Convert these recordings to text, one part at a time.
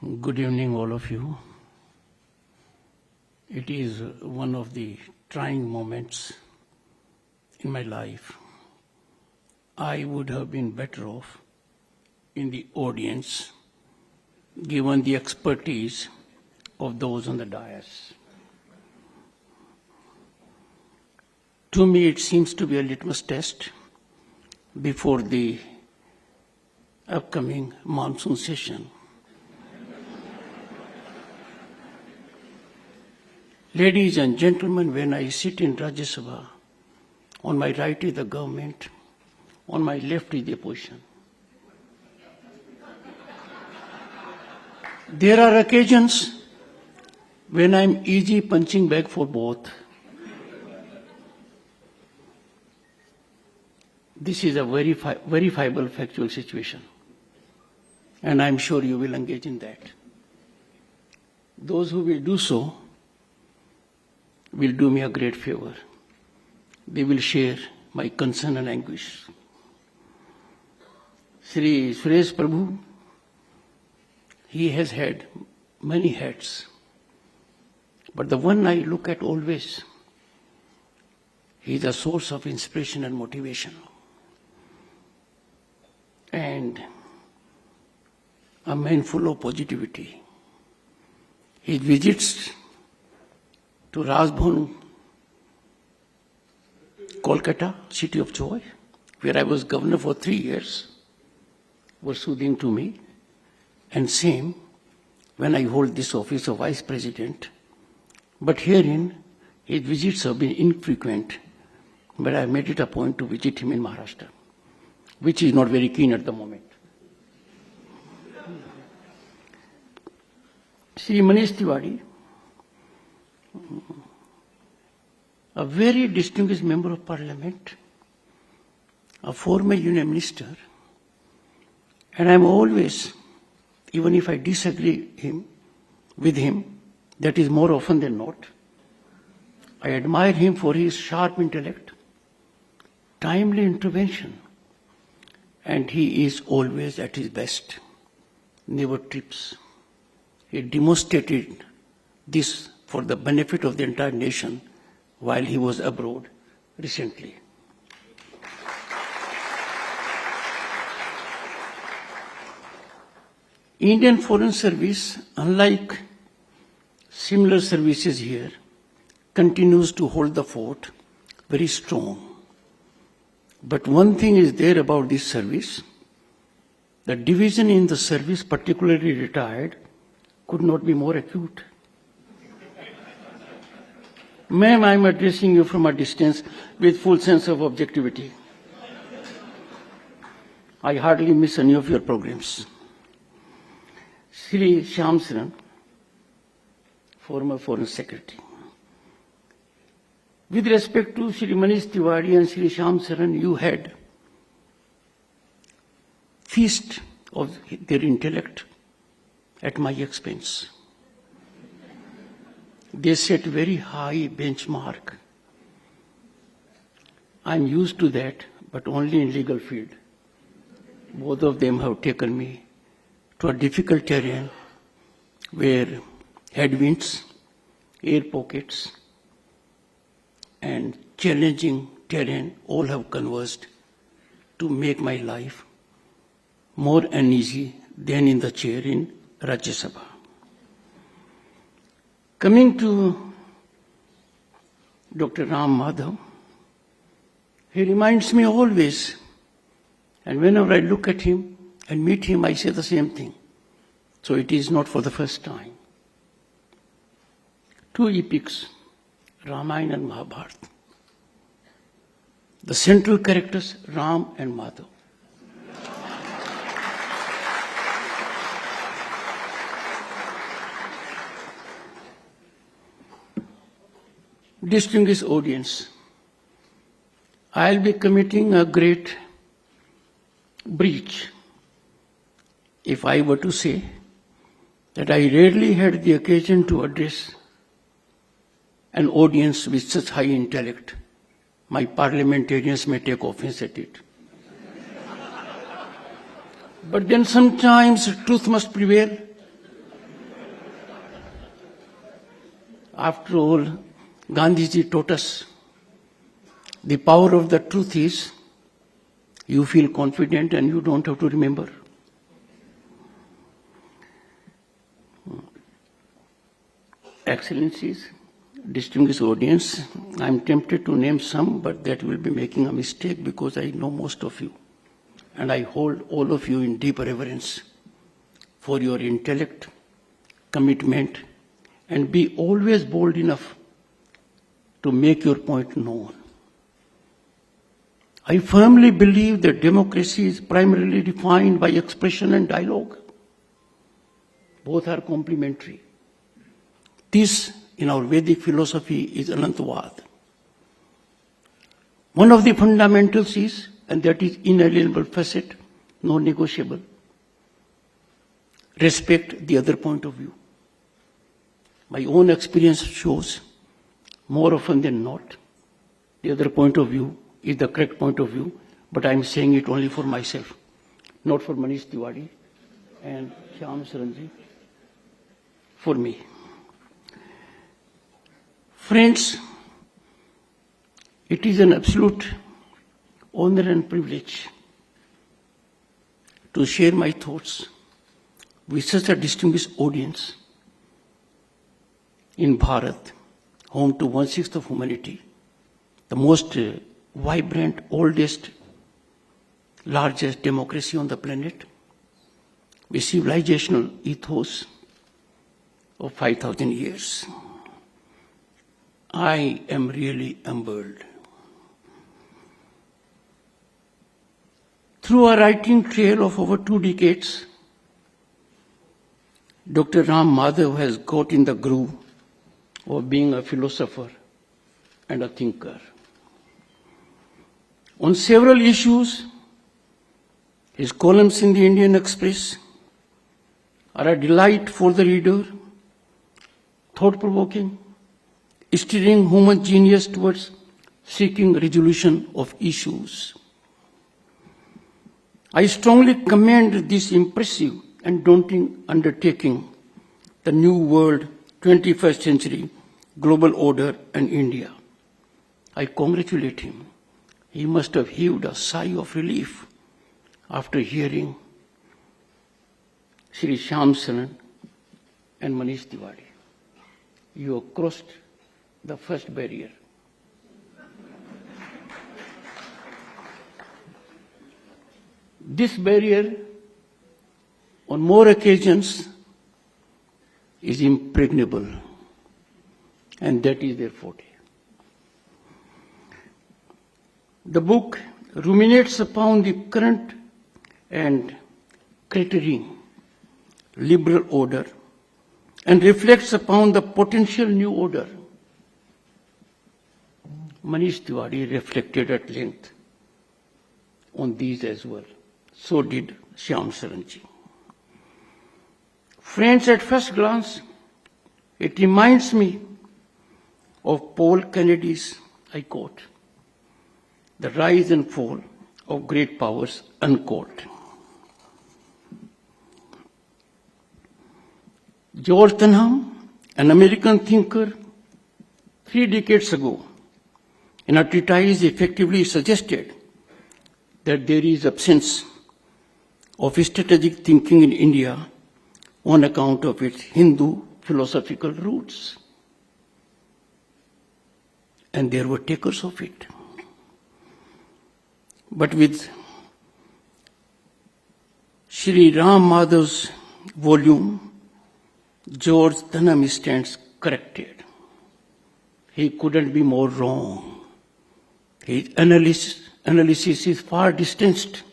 Good evening, all of you. It is one of the trying moments in my life. I would have been better off in the audience given the expertise of those on the dais. To me, it seems to be a litmus test before the upcoming monsoon session. Ladies and gentlemen, when I sit in Rajya Sabha, on my right is the government, on my left is the opposition. There are occasions when I'm easy punching bag for both. This is a verifiable factual situation, and I'm sure you will engage in that. Those who will do so will do me a great favor. They will share my concern and anguish. Shri Suresh Prabhu, he has had many hats, but the one I look at always, he is a source of inspiration and motivation. And a man full of positivity. His visits to Rajbhavan, Kolkata, city of joy, where I was governor for 3 years, were soothing to me. And same when I hold this office of Vice President. But herein, his visits have been infrequent, but I made it a point to visit him in Maharashtra, which is not very keen at the moment. Shri Manish Tiwari, a very distinguished member of parliament, a former union minister, and I'm always, even if I disagree with him, that is more often than not, I admire him for his sharp intellect, timely intervention, and he is always at his best, never trips. He demonstrated this for the benefit of the entire nation while he was abroad recently. Indian Foreign Service, unlike similar services here, continues to hold the fort very strong. But one thing is there about this service, the division in the service, particularly retired, could not be more acute. Ma'am, I'm addressing you from a distance with full sense of objectivity. I hardly miss any of your programs. Shri Ram Madhav Ji, former Foreign Secretary. With respect to Shri Manish Tiwari and Shri Ram Madhav Ji, you had feast of their intellect at my expense. They set very high benchmark. I'm used to that, but only in legal field. Both of them have taken me to a difficult terrain where headwinds, air pockets, and challenging terrain all have converged to make my life more uneasy than in the chair in Rajya Sabha. Coming to Dr. Ram Madhav, he reminds me always, and whenever I look at him and meet him, I say the same thing. So it is not for the first time. Two epics, Ramayana and Mahabharata. The central characters, Ram and Madhav. Distinguished audience, I'll be committing a great breach if I were to say that I rarely had the occasion to address an audience with such high intellect. My parliamentarians may take offense at it. But then sometimes truth must prevail. After all, Gandhiji taught us the power of the truth is you feel confident and you don't have to remember. Excellencies, distinguished audience, I am tempted to name some, but that will be making a mistake because I know most of you. And I hold all of you in deep reverence for your intellect, commitment, and be always bold enough to make your point known. I firmly believe that democracy is primarily defined by expression and dialogue. Both are complementary. This, in our Vedic philosophy, is Anantavad. One of the fundamentals is, and that is inalienable facet, non-negotiable, respect the other point of view. My own experience shows, more often than not, the other point of view is the correct point of view, but I am saying it only for myself, not for Manish Tiwari and Shyam Saranji, for me. Friends, it is an absolute honor and privilege to share my thoughts with such a distinguished audience in Bharat, home to 1/6 of humanity, the most vibrant, oldest, largest democracy on the planet, with civilizational ethos of 5,000 years. I am really humbled. Through a writing trail of over 2 decades, Dr. Ram Madhav has got in the groove of being a philosopher and a thinker. On several issues, his columns in the Indian Express are a delight for the reader, thought-provoking, steering human genius towards seeking resolution of issues. I strongly commend this impressive and daunting undertaking, the New World, 21st Century, Global Order, and India. I congratulate him. He must have heaved a sigh of relief after hearing Shri Shyam Saran and Manish Tiwari. You have crossed the first barrier. This barrier, on more occasions, is impregnable, and that is their forte. The book ruminates upon the current and cratering liberal order and reflects upon the potential new order. Manish Tiwari reflected at length on these as well. So did Shyam Saranji. Friends, at first glance, it reminds me of Paul Kennedy's, I quote, "The rise and fall of great powers," unquote. George Dunham, an American thinker, 3 decades ago, in a treatise effectively suggested that there is absence of strategic thinking in India on account of its Hindu philosophical roots. And there were takers of it. But with Shri Ram Madhav's volume, George Dunham stands corrected. He couldn't be more wrong. His analysis is far distanced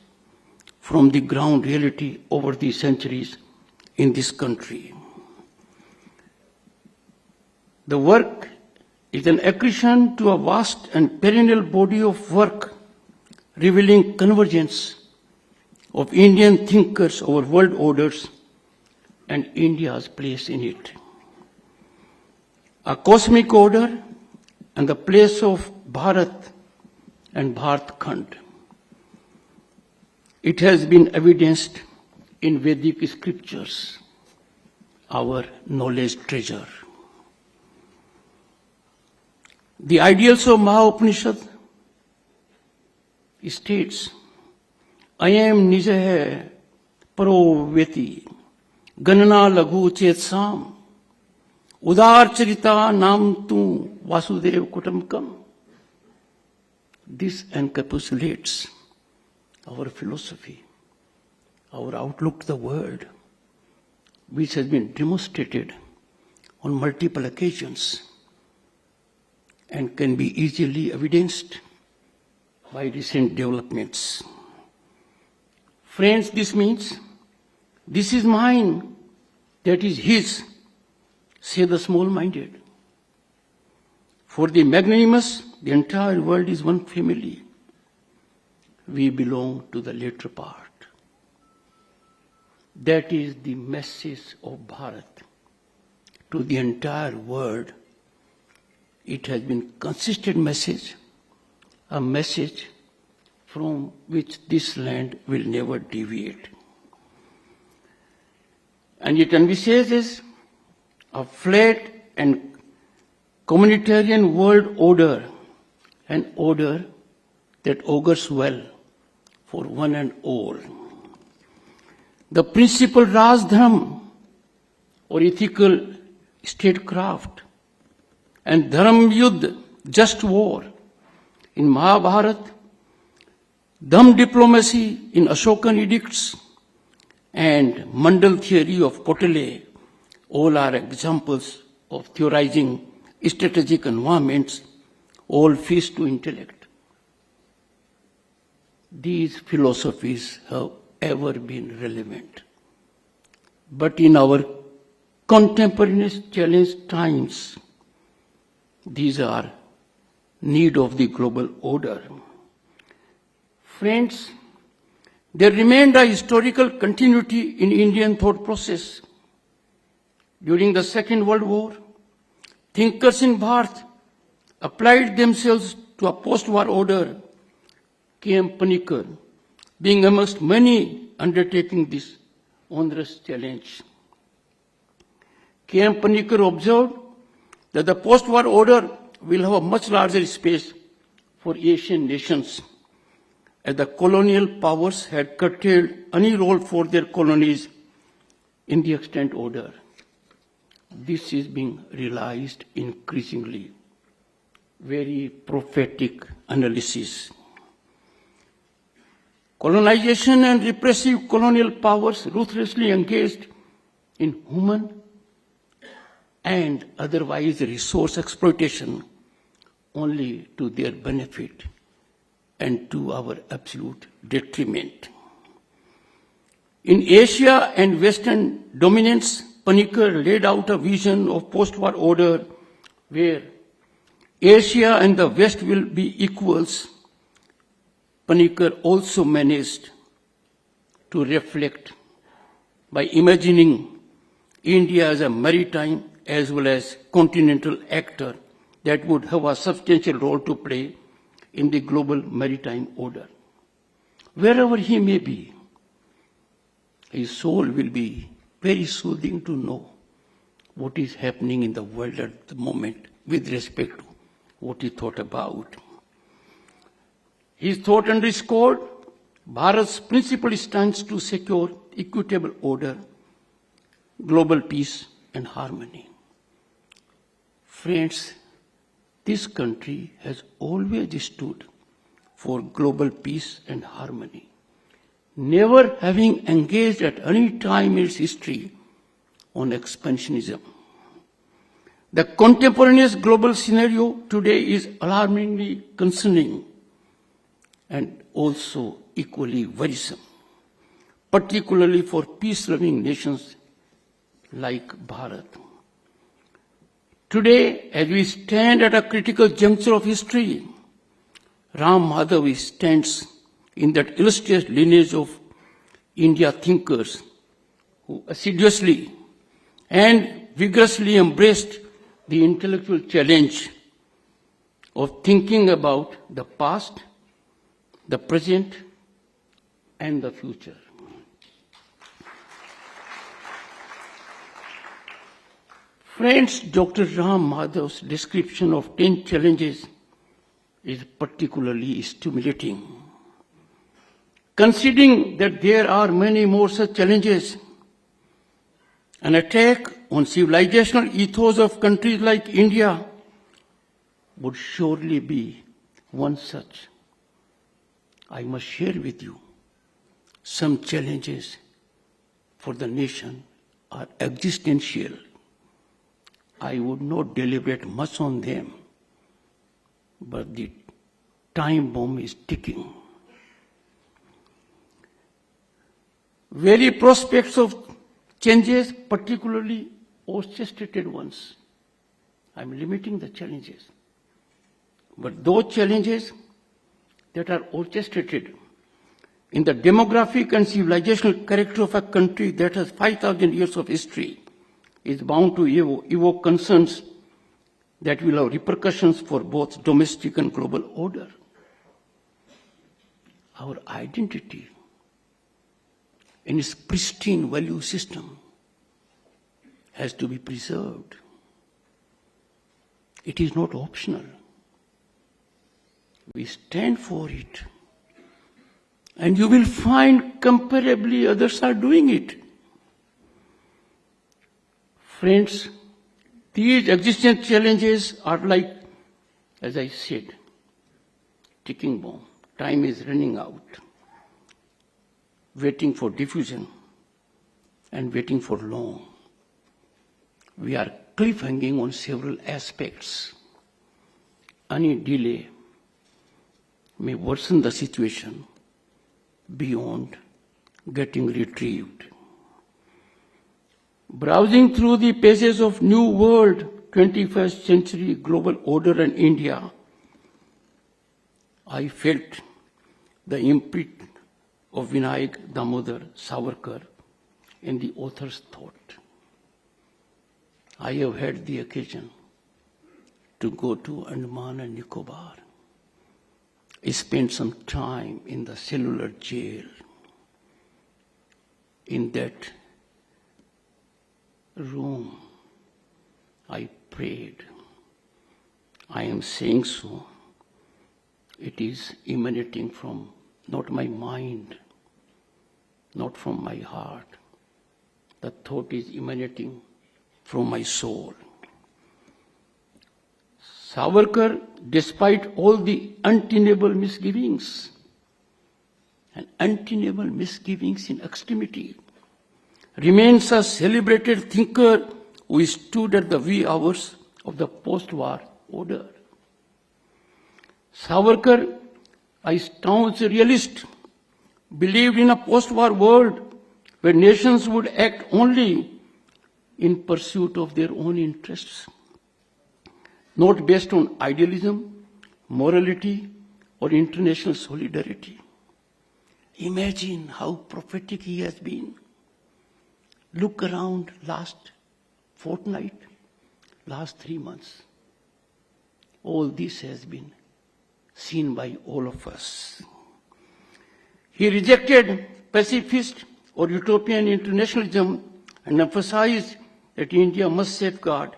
from the ground reality over the centuries in this country. The work is an accretion to a vast and perennial body of work revealing convergence of Indian thinkers over world orders and India's place in it. A cosmic order and the place of Bharat and Bharat Khand. It has been evidenced in Vedic scriptures, our knowledge treasure. The ideals of Maha-Upanishad states, Ayam nijahe paro veti, ganana laghu chetsam, udar charita nam tu vasudev kutamkam. This encapsulates our philosophy, our outlook to the world, which has been demonstrated on multiple occasions and can be easily evidenced by recent developments. Friends, this means, this is mine, that is his, say the small-minded. For the magnanimous, the entire world is one family. We belong to the latter part. That is the message of Bharat to the entire world. It has been consistent message, a message from which this land will never deviate. And it envisages a flat and communitarian world order, an order that augurs well for one and all. The principal Rajdharma, or ethical statecraft, and Dharma Yudh, just war, in Mahabharata, Dham diplomacy in Ashokan edicts, and Mandal theory of Kotale, all are examples of theorizing strategic environments, all feast to intellect. These philosophies have ever been relevant. But in our contemporaneous challenged times, these are need of the global order. Friends, there remained a historical continuity in Indian thought process. During the Second World War, thinkers in Bharat applied themselves to a post-war order, K.M. Panikkar being amongst many undertaking this onerous challenge. K.M. Panikkar observed that the post-war order will have a much larger space for Asian nations, as the colonial powers had curtailed any role for their colonies in the extant order. This is being realized increasingly. Very prophetic analysis. Colonization and repressive colonial powers ruthlessly engaged in human and otherwise resource exploitation only to their benefit and to our absolute detriment. In Asia and Western dominance, Panikkar laid out a vision of post-war order where Asia and the West will be equals. Panikkar also managed to reflect by imagining India as a maritime as well as continental actor that would have a substantial role to play in the global maritime order. Wherever he may be, his soul will be very soothing to know what is happening in the world at the moment with respect to what he thought about. His thought underscored Bharat's principal stance to secure equitable order, global peace and harmony. Friends, this country has always stood for global peace and harmony, never having engaged at any time in its history on expansionism. The contemporaneous global scenario today is alarmingly concerning and also equally worrisome, particularly for peace-loving nations like Bharat. Today, as we stand at a critical juncture of history, Ram Madhav stands in that illustrious lineage of India thinkers who assiduously and vigorously embraced the intellectual challenge of thinking about the past, the present, and the future. Friends, Dr. Ram Madhav's description of 10 challenges is particularly stimulating. Considering that there are many more such challenges, an attack on civilizational ethos of countries like India would surely be one such. I must share with you some challenges for the nation are existential. I would not deliberate much on them, but the time bomb is ticking. Very prospects of changes, particularly orchestrated ones. I'm limiting the challenges. But those challenges that are orchestrated in the demographic and civilizational character of a country that has 5,000 years of history is bound to evoke concerns that will have repercussions for both domestic and global order. Our identity in its pristine value system has to be preserved. It is not optional. We stand for it. And you will find comparably others are doing it. Friends, these existential challenges are like, as I said, ticking bomb. Time is running out. Waiting for diffusion and waiting for long. We are cliffhanging on several aspects. Any delay may worsen the situation beyond getting retrieved. Browsing through the pages of New World, 21st Century Global Order and India, I felt the imprint of Vinayak Damodar Savarkar in the author's thought. I have had the occasion to go to Andaman and Nicobar. I spent some time in the cellular jail. In that room, I prayed. I am saying so. It is emanating from not my mind, not from my heart. The thought is emanating from my soul. Savarkar, despite all the untenable misgivings, and untenable misgivings in extremity, remains a celebrated thinker who stood at the wee hours of the post-war order. Savarkar, a staunch realist, believed in a post-war world where nations would act only in pursuit of their own interests, not based on idealism, morality, or international solidarity. Imagine how prophetic he has been. Look around last fortnight, last 3 months. All this has been seen by all of us. He rejected pacifist or utopian internationalism and emphasized that India must safeguard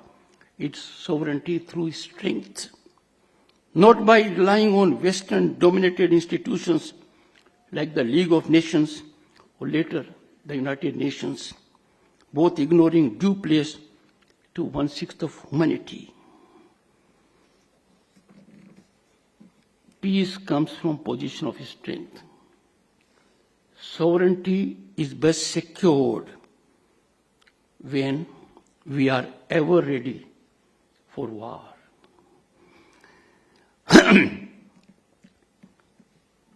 its sovereignty through strength, not by relying on Western-dominated institutions like the League of Nations or later the United Nations, both ignoring due place to 1/6 of humanity. Peace comes from position of strength. Sovereignty is best secured when we are ever ready for war.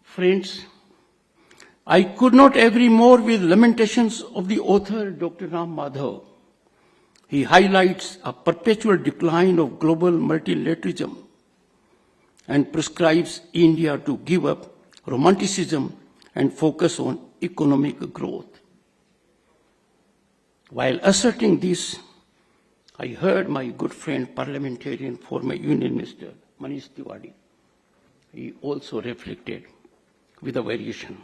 Friends, I could not agree more with lamentations of the author, Dr. Ram Madhav. He highlights a perpetual decline of global multilateralism and prescribes India to give up romanticism and focus on economic growth. While asserting this, I heard my good friend, parliamentarian, former Union Minister, Manish Tiwari. He also reflected with a variation.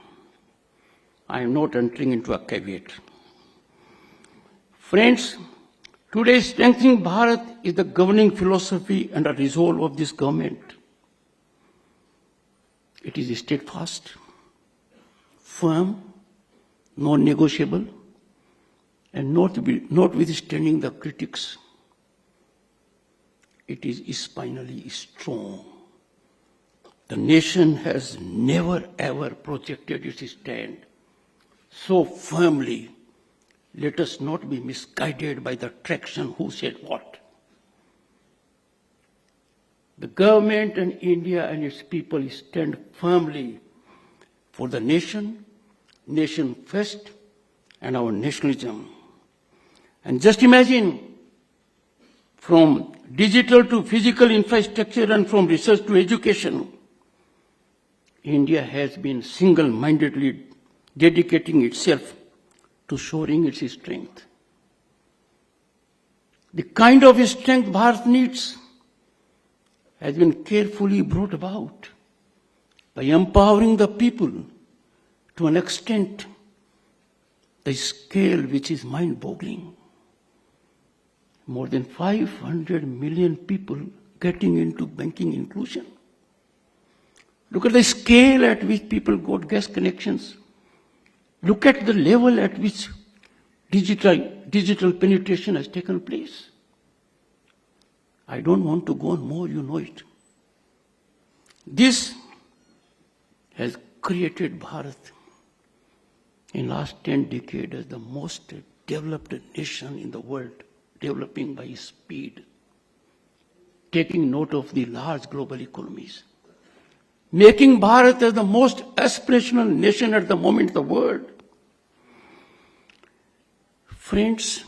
I am not entering into a caveat. Friends, Today, strengthening Bharat is the governing philosophy and a resolve of this government. It is steadfast, firm, non-negotiable, and notwithstanding the critics. It is spinally strong. The nation has never ever projected its stand so firmly. Let us not be misguided by the traction who said what. The government and India and its people stand firmly for the nation, nation first, and our nationalism. And just imagine, from digital to physical infrastructure and from research to education, India has been single-mindedly dedicating itself to shoring its strength. The kind of strength Bharat needs has been carefully brought about by empowering the people to an extent, the scale which is mind-boggling. More than 500 million people getting into banking inclusion. Look at the scale at which people got gas connections. Look at the level at which digital penetration has taken place. I don't want to go on more, you know it. This has created Bharat in last 10 decades as the most developed nation in the world, developing by speed, taking note of the large global economies, making Bharat as the most aspirational nation at the moment in the world. Friends,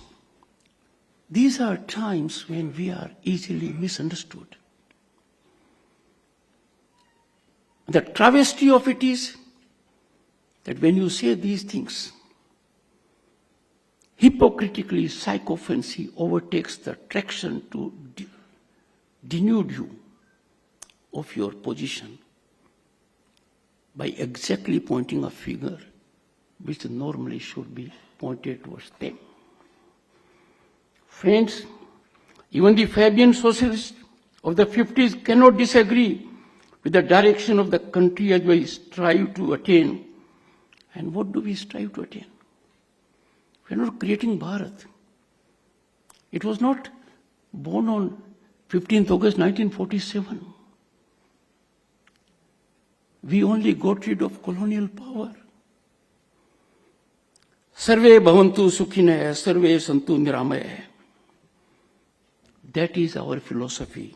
these are times when we are easily misunderstood. The travesty of it is that when you say these things, hypocritically sycophancy overtakes the traction to denude you of your position by exactly pointing a finger which normally should be pointed towards them. Friends, even the Fabian socialists of the 50s cannot disagree with the direction of the country as we strive to attain. And what do we strive to attain? We are not creating Bharat. It was not born on 15th August 1947. We only got rid of colonial power. Sarve bhavantu sukhine, sarve santu niramaya. That is our philosophy.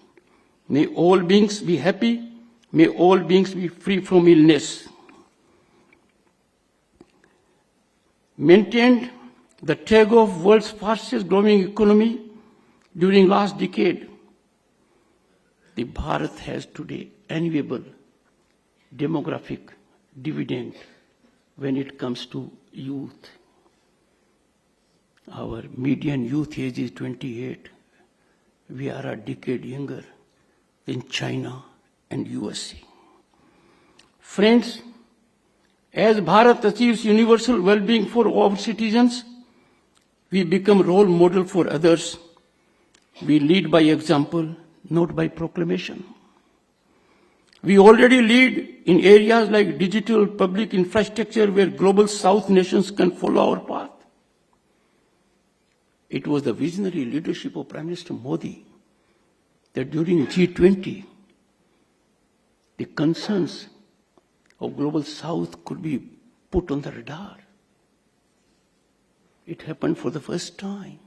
May all beings be happy. May all beings be free from illness. Maintained the tag of world's fastest growing economy during last decade. The Bharat has today enviable demographic dividend when it comes to youth. Our median youth age is 28. We are a decade younger than China and USA. Friends, as Bharat achieves universal well-being for all citizens, we become role model for others. We lead by example, not by proclamation. We already lead in areas like digital public infrastructure where global South nations can follow our path. It was the visionary leadership of Prime Minister Modi that during G20, the concerns of global South could be put on the radar. It happened for the first time.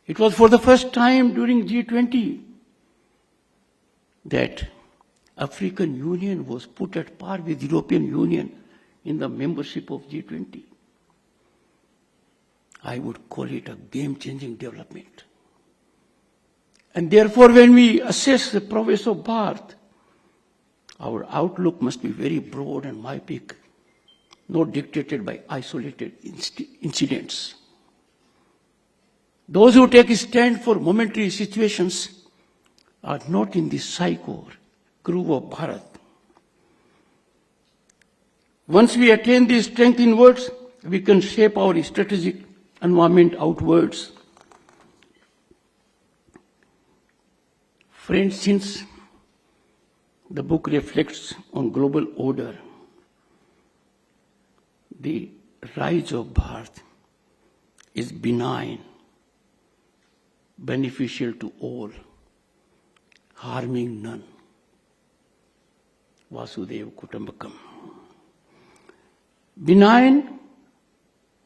It was for the first time during G20 that African Union was put at par with European Union in the membership of G20. I would call it a game-changing development. And therefore, when we assess the progress of Bharat, our outlook must be very broad and myopic, not dictated by isolated incidents. Those who take a stand for momentary situations are not in the psyche or groove of Bharat. Once we attain this strength inwards, we can shape our strategic environment outwards. Friends, since the book reflects on global order, the rise of Bharat is benign, beneficial to all, harming none. Vasudeva Kutumbakam. Benign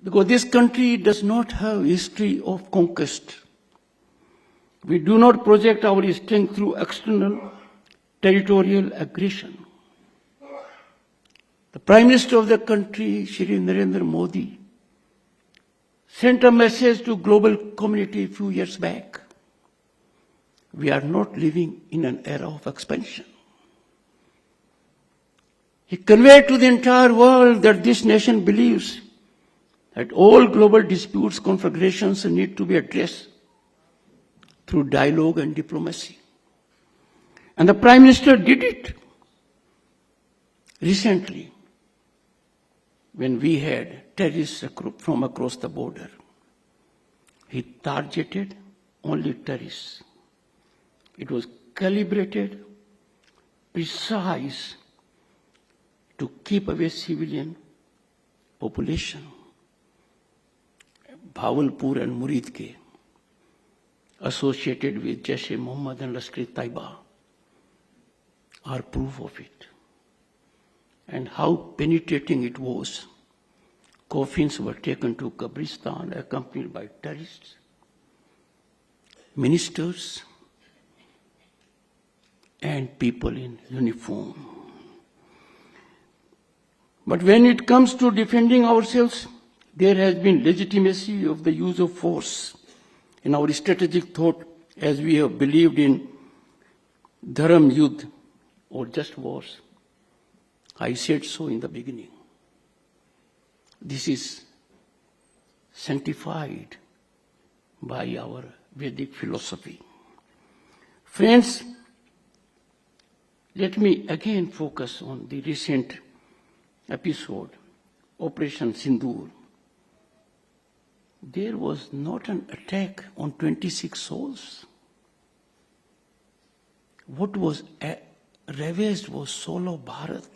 because this country does not have history of conquest. We do not project our strength through external territorial aggression. The Prime Minister of the country, Shri Narendra Modi, sent a message to global community a few years back. We are not living in an era of expansion. He conveyed to the entire world that this nation believes that all global disputes, conflagrations need to be addressed through dialogue and diplomacy. And the Prime Minister did it recently when we had terrorists from across the border. He targeted only terrorists. It was calibrated, precise, to keep away civilian population. Bhavalpur and Muridke, associated with Jaish-e-Mohammed and Lashkar-e-Taiba, are proof of it. And how penetrating it was. Coffins were taken to Kabristan accompanied by terrorists, ministers, and people in uniform. But when it comes to defending ourselves, there has been legitimacy of the use of force in our strategic thought, as we have believed in Dharam Yudh or just wars. I said so in the beginning. This is sanctified by our Vedic philosophy. Friends, let me again focus on the recent episode, Operation Sindoor. There was not an attack on 26 souls. What was ravaged was soul of Bharat.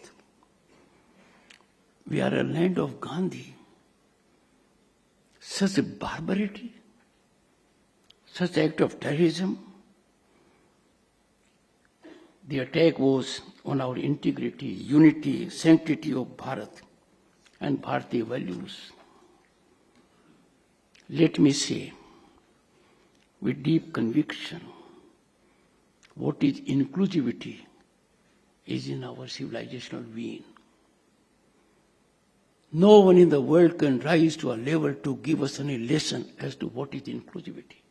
We are a land of Gandhi. Such a barbarity, such act of terrorism. The attack was on our integrity, unity, sanctity of Bharat and Bharatiya values. Let me say, with deep conviction, what is inclusivity is in our civilizational vein. No one in the world can rise to a level to give us any lesson as to what is inclusivity.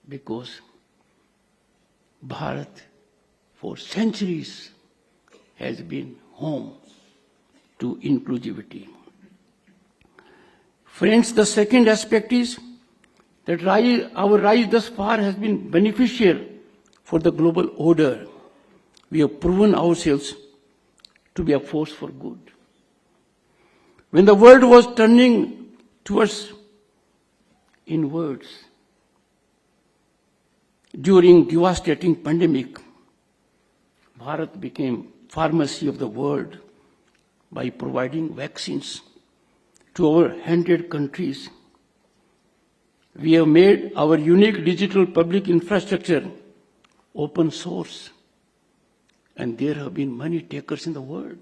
Because Bharat, for centuries, has been home to inclusivity. Friends, the second aspect is that our rise thus far has been beneficial for the global order. We have proven ourselves to be a force for good. When the world was turning towards inwards during devastating pandemic, Bharat became pharmacy of the world by providing vaccines to over 100 countries. We have made our unique digital public infrastructure open source, and there have been many takers in the world.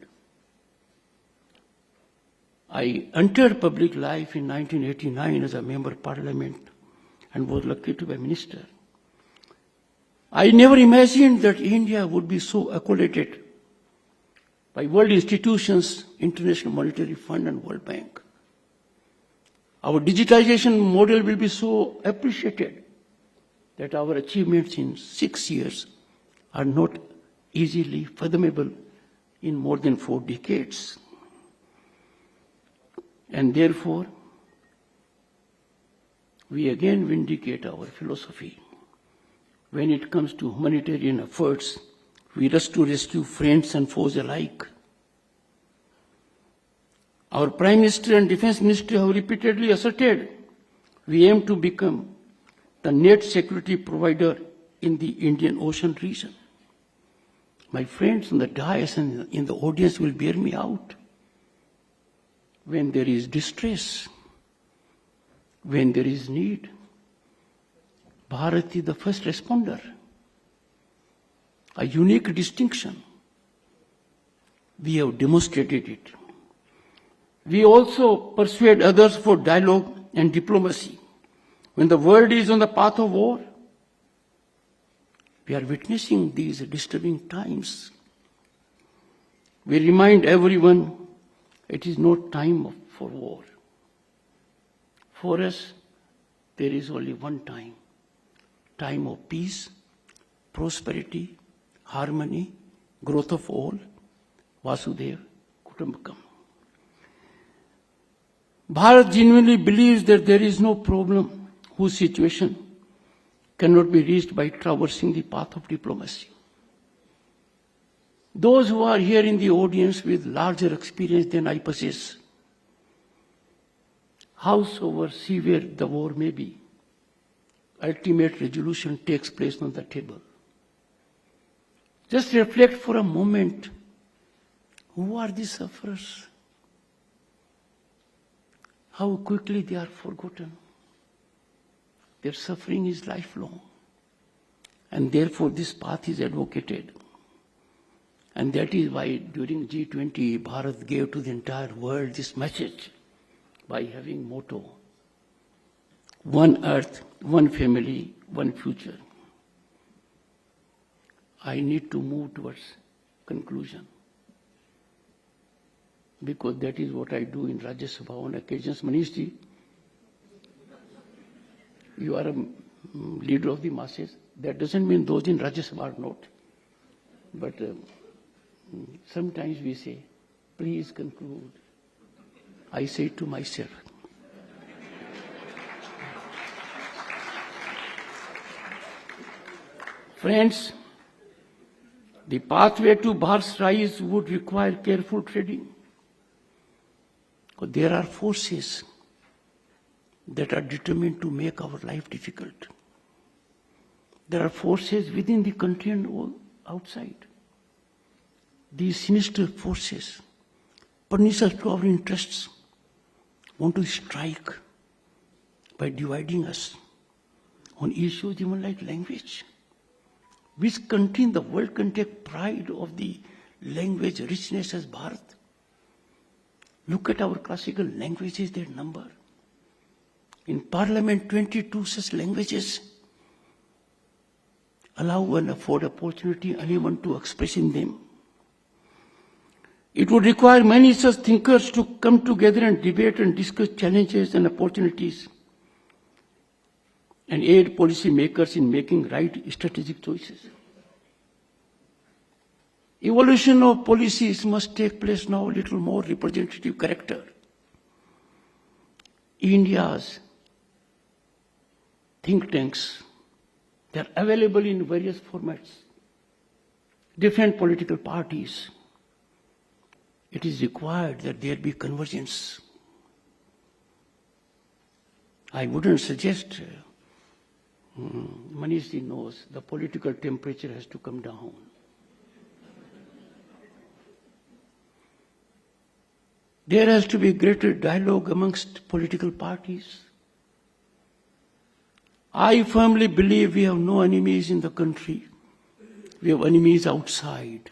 I entered public life in 1989 as a member of parliament and was lucky to be a minister. I never imagined that India would be so accoladed by world institutions, International Monetary Fund and World Bank. Our digitization model will be so appreciated that our achievements in 6 years are not easily fathomable in more than 4 decades. And therefore, we again vindicate our philosophy. When it comes to humanitarian efforts, we rush to rescue friends and foes alike. Our Prime Minister and Defense Minister have repeatedly asserted we aim to become the net security provider in the Indian Ocean region. My friends on the dais and in the audience will bear me out. When there is distress, when there is need, Bharat is the first responder. A unique distinction. We have demonstrated it. We also persuade others for dialogue and diplomacy. When the world is on the path of war, we are witnessing these disturbing times. We remind everyone it is not time for war. For us, there is only one time. Time of peace, prosperity, harmony, growth of all, Vasudev Kutumbakam. Bharat genuinely believes that there is no problem whose situation cannot be reached by traversing the path of diplomacy. Those who are here in the audience with larger experience than I possess, howsoever severe the war may be, ultimate resolution takes place on the table. Just reflect for a moment, who are these sufferers? How quickly they are forgotten. Their suffering is lifelong. And therefore this path is advocated. And that is why during G20, Bharat gave to the entire world this message by having motto, one earth, one family, one future. I need to move towards conclusion, because that is what I do in Rajya Sabha on occasions. Manish ji, you are a leader of the masses. That doesn't mean those in Rajya Sabha are not. But sometimes we say, please conclude. I say to myself, friends, the pathway to Bharat's rise would require careful treading. Because there are forces that are determined to make our life difficult. There are forces within the country and outside. These sinister forces, pernicious to our interests, want to strike by dividing us on issues even like language. Which country in the world can take pride of the language richness as Bharat? Look at our classical languages, their number. In Parliament, 22 such languages allow and afford opportunity anyone to express in them. It would require many such thinkers to come together and debate and discuss challenges and opportunities and aid policy makers in making right strategic choices. Evolution of policies must take place now, a little more representative character. India's think tanks, they are available in various formats, different political parties. It is required that there be convergence. I wouldn't suggest, Manish ji knows, the political temperature has to come down. There has to be greater dialogue amongst political parties. I firmly believe we have no enemies in the country. We have enemies outside.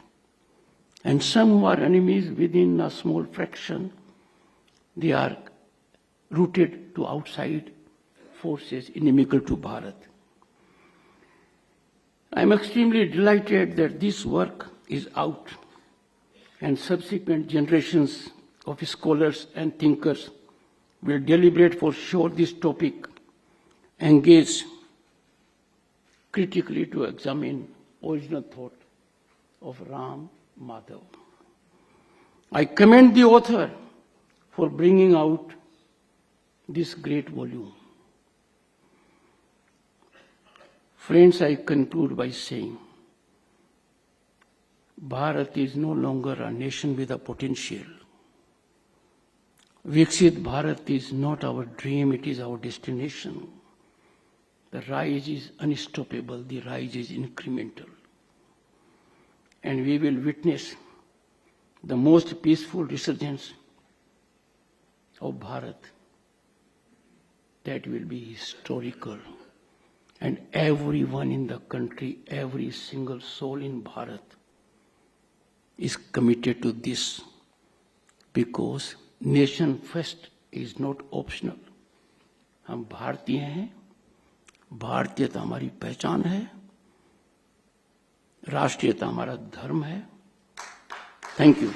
And some who are enemies within a small fraction, they are rooted to outside forces inimical to Bharat. I am extremely delighted that this work is out and subsequent generations of scholars and thinkers will deliberate for sure this topic, engage critically to examine original thought of Ram Madhav. I commend the author for bringing out this great volume. Friends, I conclude by saying, Bharat is no longer a nation with a potential. Viksit Bharat is not our dream, it is our destination. The rise is unstoppable, the rise is incremental. And we will witness the most peaceful resurgence of Bharat. That will be historical. And everyone in the country, every single soul in Bharat is committed to this, because nation first is not optional. हम भारतीय हैं, भारतीयता हमारी पहचान है, राष्ट्रीयता हमारा धर्म है. Thank you.